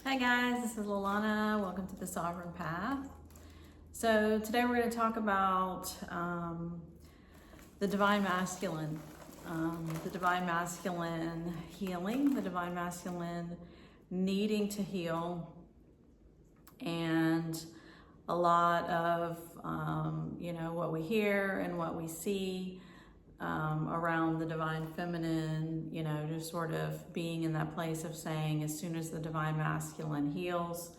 Hi guys, this is Lalana. Welcome to the Sovereign Path. So today we're going to talk about the Divine Masculine. The Divine Masculine healing, the Divine Masculine needing to heal, and a lot of, what we hear and what we see around the Divine Feminine, just sort of being in that place of saying, as soon as the Divine Masculine heals,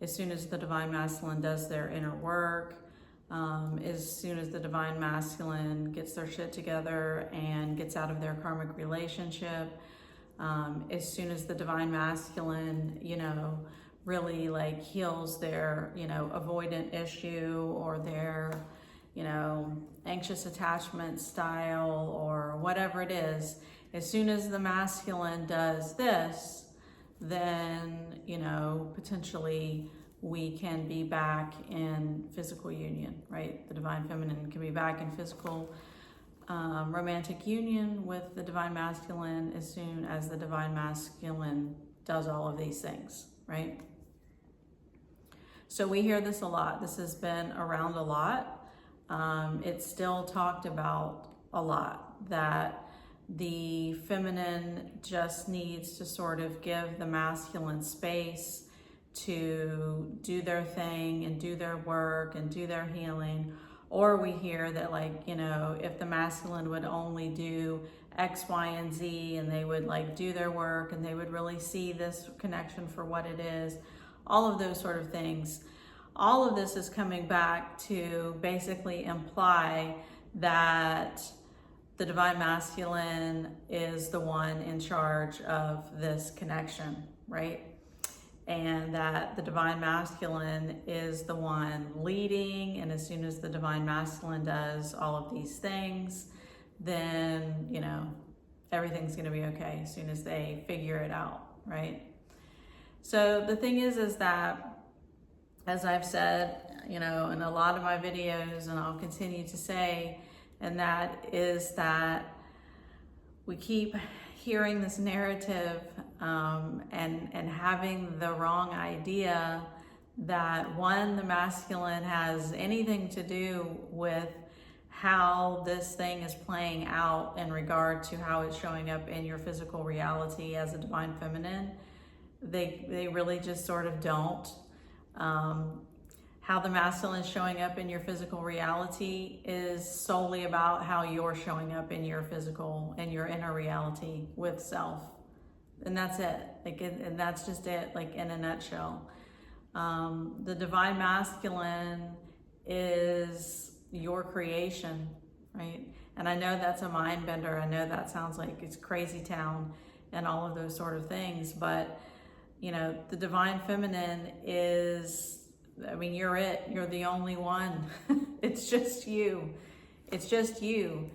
as soon as the Divine Masculine does their inner work, as soon as the Divine Masculine gets their shit together and gets out of their karmic relationship, as soon as the Divine Masculine, really like heals their, avoidant issue or their, anxious attachment style or whatever it is, as soon as the masculine does this, then, potentially we can be back in physical union, right? The Divine Feminine can be back in physical romantic union with the Divine Masculine as soon as the Divine Masculine does all of these things, right? So we hear this a lot. This has been around a lot. It's still talked about a lot, that the feminine just needs to sort of give the masculine space to do their thing and do their work and do their healing. Or we hear that, like, if the masculine would only do X, Y, and Z, and they would like do their work and they would really see this connection for what it is, all of those sort of things. All of this is coming back to basically imply that the Divine Masculine is the one in charge of this connection, right? And that the Divine Masculine is the one leading, and as soon as the Divine Masculine does all of these things, then, everything's gonna be okay as soon as they figure it out, right? So the thing is that, as I've said, in a lot of my videos, and I'll continue to say, and that is that we keep hearing this narrative and having the wrong idea that, one, the masculine has anything to do with how this thing is playing out in regard to how it's showing up in your physical reality as a Divine Feminine. They really just sort of don't. How the masculine is showing up in your physical reality is solely about how you're showing up in your physical and your inner reality with self. And that's it. And that's just it, like, in a nutshell. The Divine Masculine is your creation, right? And I know that's a mind bender. I know that sounds like it's crazy town and all of those sort of things, but the Divine Feminine is, you're it. You're the only one. It's just you. It's just you,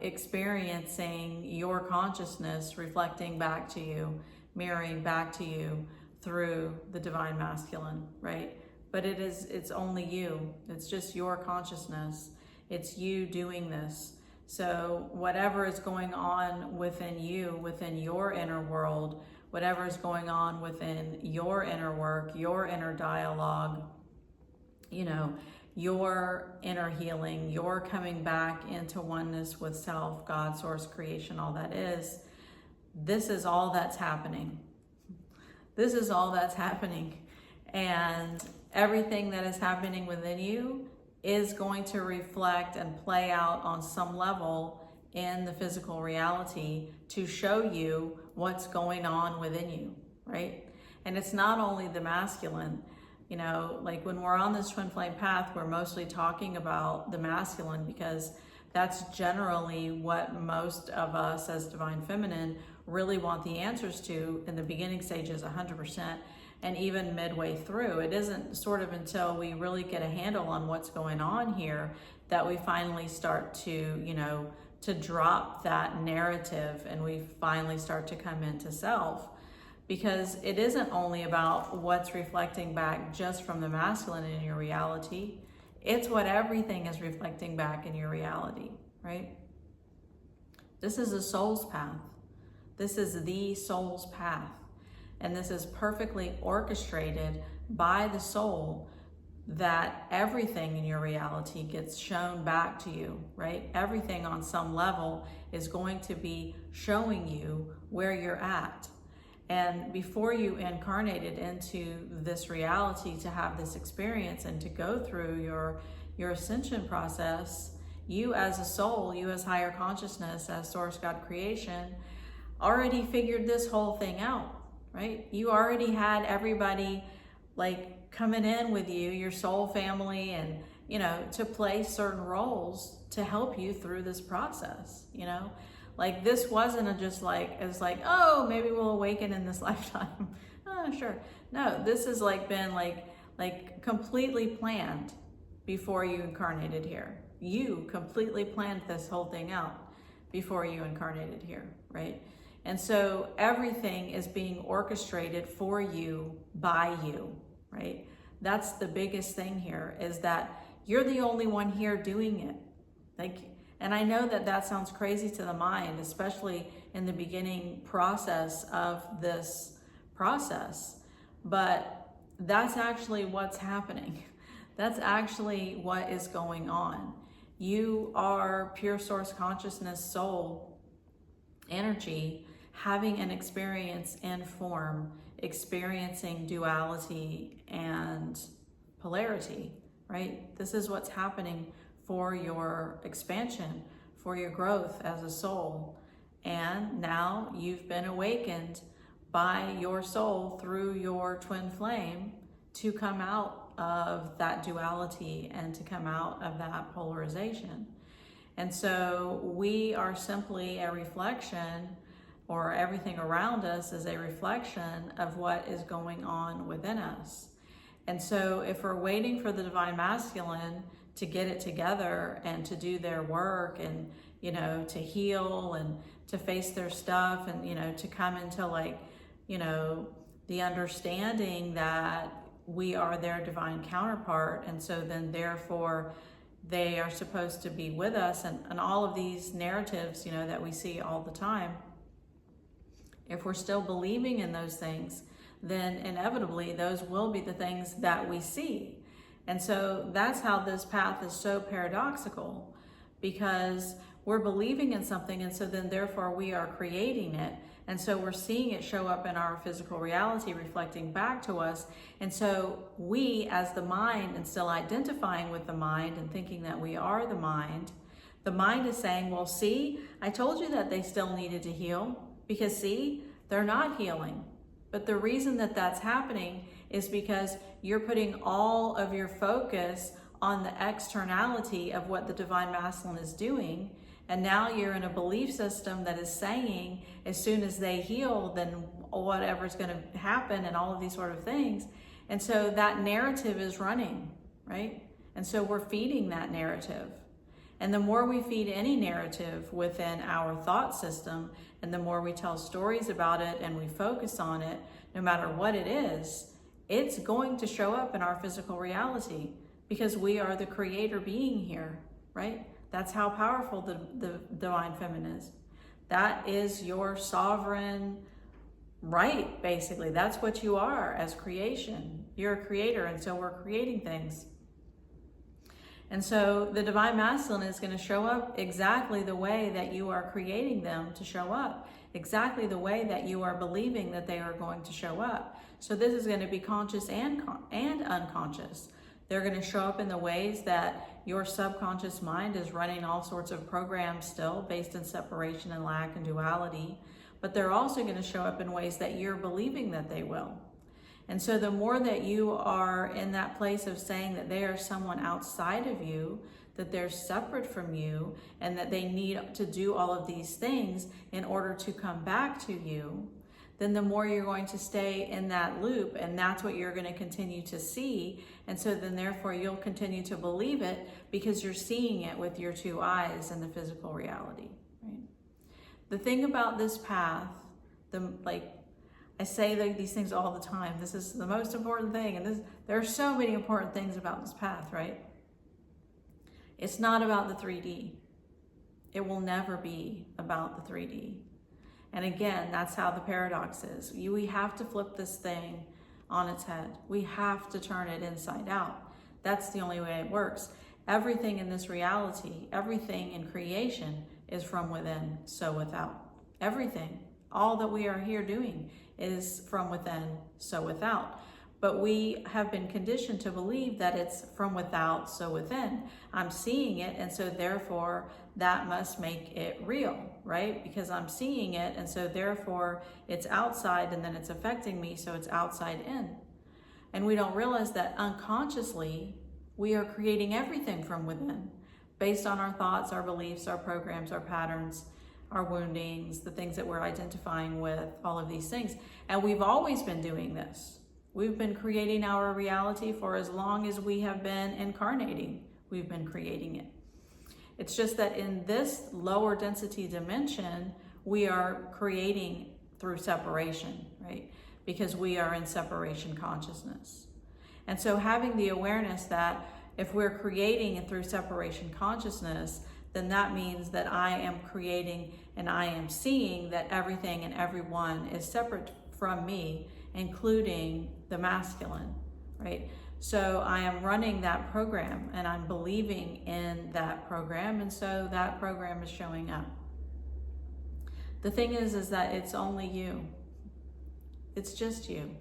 experiencing your consciousness reflecting back to you, mirroring back to you through the Divine Masculine, right? But it's only you. It's just your consciousness. It's you doing this. So whatever is going on within you, within your inner world, whatever is going on within your inner work, your inner dialogue, your inner healing, your coming back into oneness with self, God, source, creation, all that is, this is all that's happening. This is all that's happening. And everything that is happening within you is going to reflect and play out on some level in the physical reality to show you what's going on within you, right? And it's not only the masculine, like when we're on this twin flame path, we're mostly talking about the masculine because that's generally what most of us as Divine Feminine really want the answers to in the beginning stages, 100%, and even midway through. It isn't sort of until we really get a handle on what's going on here that we finally start to, to drop that narrative and we finally start to come into self, because it isn't only about what's reflecting back just from the masculine in your reality. It's what everything is reflecting back in your reality, right? This is a soul's path. This is the soul's path. and this is perfectly orchestrated by the soul, that everything in your reality gets shown back to you, right? Everything on some level is going to be showing you where you're at. And before you incarnated into this reality to have this experience and to go through your ascension process, you as a soul, you as higher consciousness, as source God creation, already figured this whole thing out, right? You already had everybody like coming in with you, your soul family, and, you know, to play certain roles to help you through this process, you know? Like, this wasn't just like, it's like, oh, maybe we'll awaken in this lifetime. Oh, sure. No, this has like been like completely planned before you incarnated here. You completely planned this whole thing out before you incarnated here, right? And so everything is being orchestrated for you by you, right? That's the biggest thing here, is that you're the only one here doing it. Like, and I know that that sounds crazy to the mind, especially in the beginning process of this process, but that's actually what's happening. That's actually what is going on. You are pure source consciousness, soul, energy, having an experience in form, experiencing duality and polarity, right? This is what's happening for your expansion, for your growth as a soul. And now you've been awakened by your soul through your twin flame to come out of that duality and to come out of that polarization. And so we are simply a reflection, or everything around us is a reflection of what is going on within us. And so if we're waiting for the divine masculine to get it together and to do their work and, you know, to heal and to face their stuff and, you know, to come into like, you know, the understanding that we are their divine counterpart, and so then therefore they are supposed to be with us, and all of these narratives, you know, that we see all the time, if we're still believing in those things, then inevitably those will be the things that we see. And so that's how this path is so paradoxical, because we're believing in something, and so then therefore we are creating it. And so we're seeing it show up in our physical reality, reflecting back to us. And so we, as the mind, and still identifying with the mind and thinking that we are the mind is saying, well, see, I told you that they still needed to heal, because see, they're not healing. But the reason that that's happening is because you're putting all of your focus on the externality of what the divine masculine is doing. And now you're in a belief system that is saying, as soon as they heal, then whatever's going to happen and all of these sort of things. And so that narrative is running, right? And so we're feeding that narrative. And the more we feed any narrative within our thought system, and the more we tell stories about it and we focus on it, no matter what it is, it's going to show up in our physical reality, because we are the creator being here, right? That's how powerful the divine feminine is. That is your sovereign right, basically. That's what you are as creation. You're a creator, and so we're creating things. And so the divine masculine is going to show up exactly the way that you are creating them to show up, exactly the way that you are believing that they are going to show up. So this is going to be conscious and unconscious. They're going to show up in the ways that your subconscious mind is running all sorts of programs still based in separation and lack and duality, but they're also going to show up in ways that you're believing that they will. And so the more that you are in that place of saying that they are someone outside of you, that they're separate from you, and that they need to do all of these things in order to come back to you, then the more you're going to stay in that loop, and that's what you're going to continue to see. And so then therefore you'll continue to believe it, because you're seeing it with your two eyes in the physical reality, right? The thing about this path, I say these things all the time. This is the most important thing. And there are so many important things about this path, right? It's not about the 3D. It will never be about the 3D. And again, that's how the paradox is. We have to flip this thing on its head. We have to turn it inside out. That's the only way it works. Everything in this reality, everything in creation is from within, so without. Everything, all that we are here doing is from within, so without. But we have been conditioned to believe that it's from without, so within. I'm seeing it, and so therefore that must make it real, right? Because I'm seeing it, and so therefore it's outside, and then it's affecting me, so it's outside in. And we don't realize that unconsciously we are creating everything from within, based on our thoughts, our beliefs, our programs, our patterns, our woundings, the things that we're identifying with, all of these things. And we've always been doing this. We've been creating our reality for as long as we have been incarnating. We've been creating it. It's just that in this lower density dimension, we are creating through separation, right? Because we are in separation consciousness. And so having the awareness that if we're creating it through separation consciousness, then that means that I am creating and I am seeing that everything and everyone is separate from me, including the masculine, right? So I am running that program and I'm believing in that program, and so that program is showing up. The thing is that it's only you. It's just you.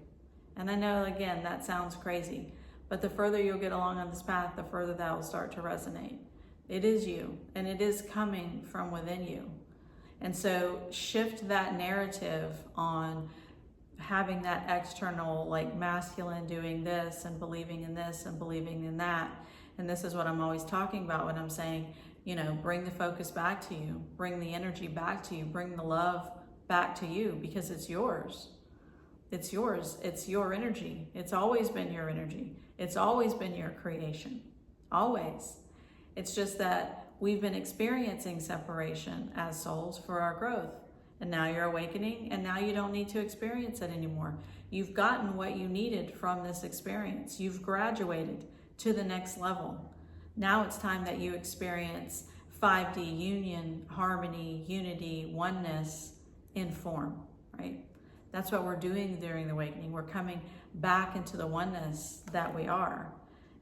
And I know, again, that sounds crazy, but the further you'll get along on this path, the further that will start to resonate. It is you, and it is coming from within you. And so shift that narrative on having that external, like masculine doing this and believing in this and believing in that. And this is what I'm always talking about when I'm saying, you know, bring the focus back to you, bring the energy back to you, bring the love back to you, because it's yours. It's yours. It's your energy. It's always been your energy. It's always been your creation. Always. It's just that we've been experiencing separation as souls for our growth. And now you're awakening, and now you don't need to experience it anymore. You've gotten what you needed from this experience. You've graduated to the next level. Now it's time that you experience 5D union, harmony, unity, oneness in form, right? That's what we're doing during the awakening. We're coming back into the oneness that we are.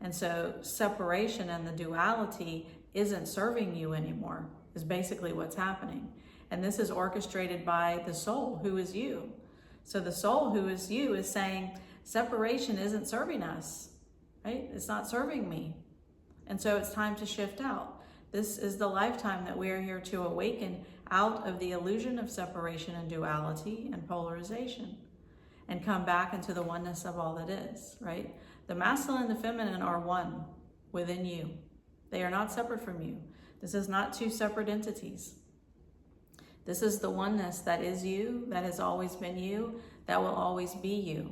And so separation and the duality isn't serving you anymore, is basically what's happening. And this is orchestrated by the soul, who is you. So the soul, who is you, is saying, separation isn't serving us, right? It's not serving me. And so it's time to shift out. This is the lifetime that we are here to awaken out of the illusion of separation and duality and polarization, and come back into the oneness of all that is, right? The masculine and the feminine are one within you. They are not separate from you. This is not two separate entities. This is the oneness that is you, that has always been you, that will always be you.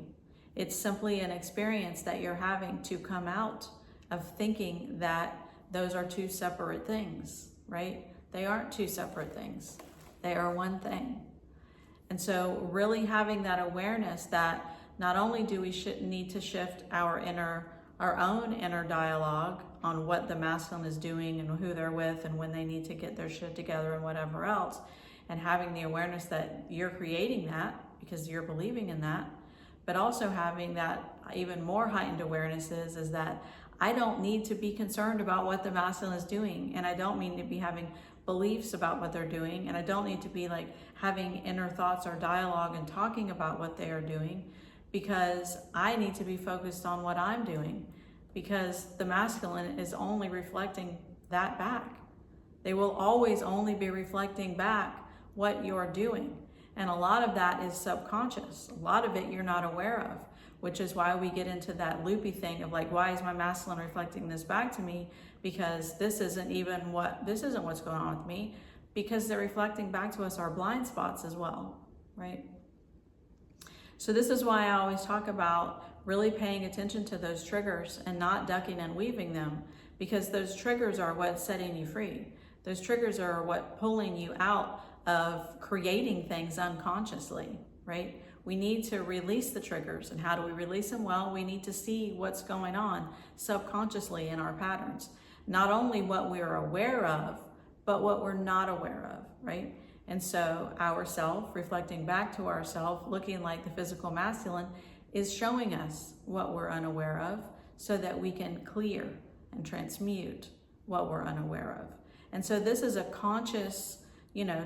It's simply an experience that you're having to come out of thinking that those are two separate things, right? They aren't two separate things. They are one thing. And so really having that awareness that not only do we need to shift our own inner dialogue on what the masculine is doing and who they're with and when they need to get their shit together and whatever else, and having the awareness that you're creating that because you're believing in that, but also having that even more heightened awareness is that I don't need to be concerned about what the masculine is doing, and I don't mean to be having beliefs about what they're doing, and I don't need to be like having inner thoughts or dialogue and talking about what they are doing, because I need to be focused on what I'm doing, because the masculine is only reflecting that back. They will always only be reflecting back what you're doing. And a lot of that is subconscious. A lot of it you're not aware of, which is why we get into that loopy thing of like, why is my masculine reflecting this back to me? Because this isn't what's going on with me, because they're reflecting back to us our blind spots as well, right? So this is why I always talk about really paying attention to those triggers and not ducking and weaving them, because those triggers are what's setting you free. Those triggers are what pulling you out of creating things unconsciously, right? We need to release the triggers. And how do we release them? Well, we need to see what's going on subconsciously in our patterns. Not only what we're aware of, but what we're not aware of, right? And so ourself, reflecting back to ourself, looking like the physical masculine, is showing us what we're unaware of so that we can clear and transmute what we're unaware of. And so this is a conscious,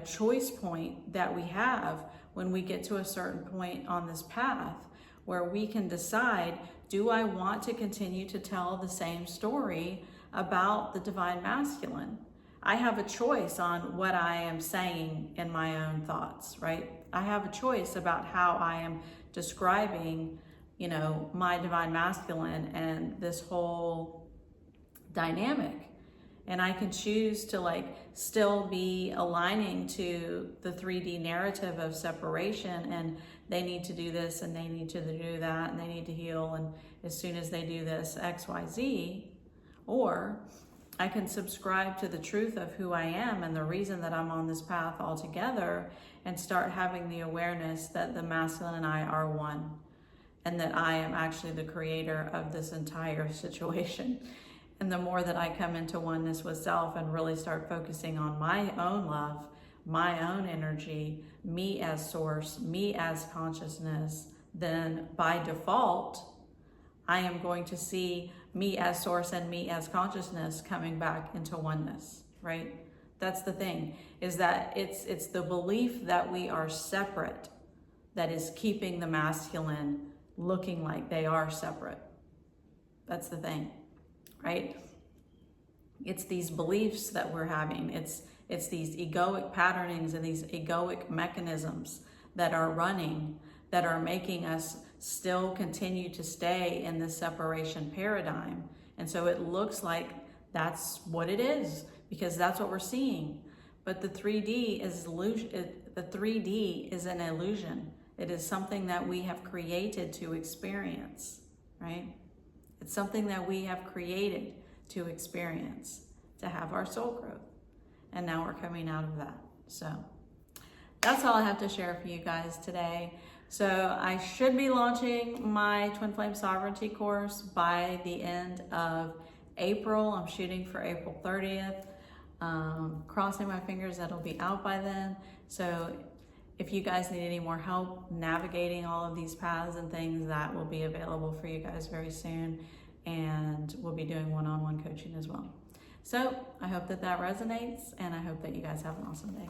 choice point that we have when we get to a certain point on this path where we can decide, do I want to continue to tell the same story about the divine masculine? I have a choice on what I am saying in my own thoughts, right? I have a choice about how I am describing, my divine masculine and this whole dynamic. And I can choose to still be aligning to the 3D narrative of separation, and they need to do this and they need to do that and they need to heal, and as soon as they do this, XYZ. Or I can subscribe to the truth of who I am and the reason that I'm on this path altogether, and start having the awareness that the masculine and I are one, and that I am actually the creator of this entire situation. And the more that I come into oneness with self and really start focusing on my own love, my own energy, me as source, me as consciousness, then by default, I am going to see me as source and me as consciousness coming back into oneness, right? That's the thing, is that it's the belief that we are separate that is keeping the masculine looking like they are separate. That's the thing. Right? It's these beliefs that we're having. It's these egoic patternings and these egoic mechanisms that are running, that are making us still continue to stay in the separation paradigm. And so it looks like that's what it is, because that's what we're seeing. But the 3D is illusion. The 3D is an illusion. It is something that we have created to experience, right? It's something that we have created to experience, to have our soul growth. And now we're coming out of that. So that's all I have to share for you guys today. So I should be launching my Twin Flame Sovereignty course by the end of April. I'm shooting for April 30th. Crossing my fingers that'll be out by then. So if you guys need any more help navigating all of these paths and things, that will be available for you guys very soon. And we'll be doing one-on-one coaching as well. So I hope that resonates, and I hope that you guys have an awesome day.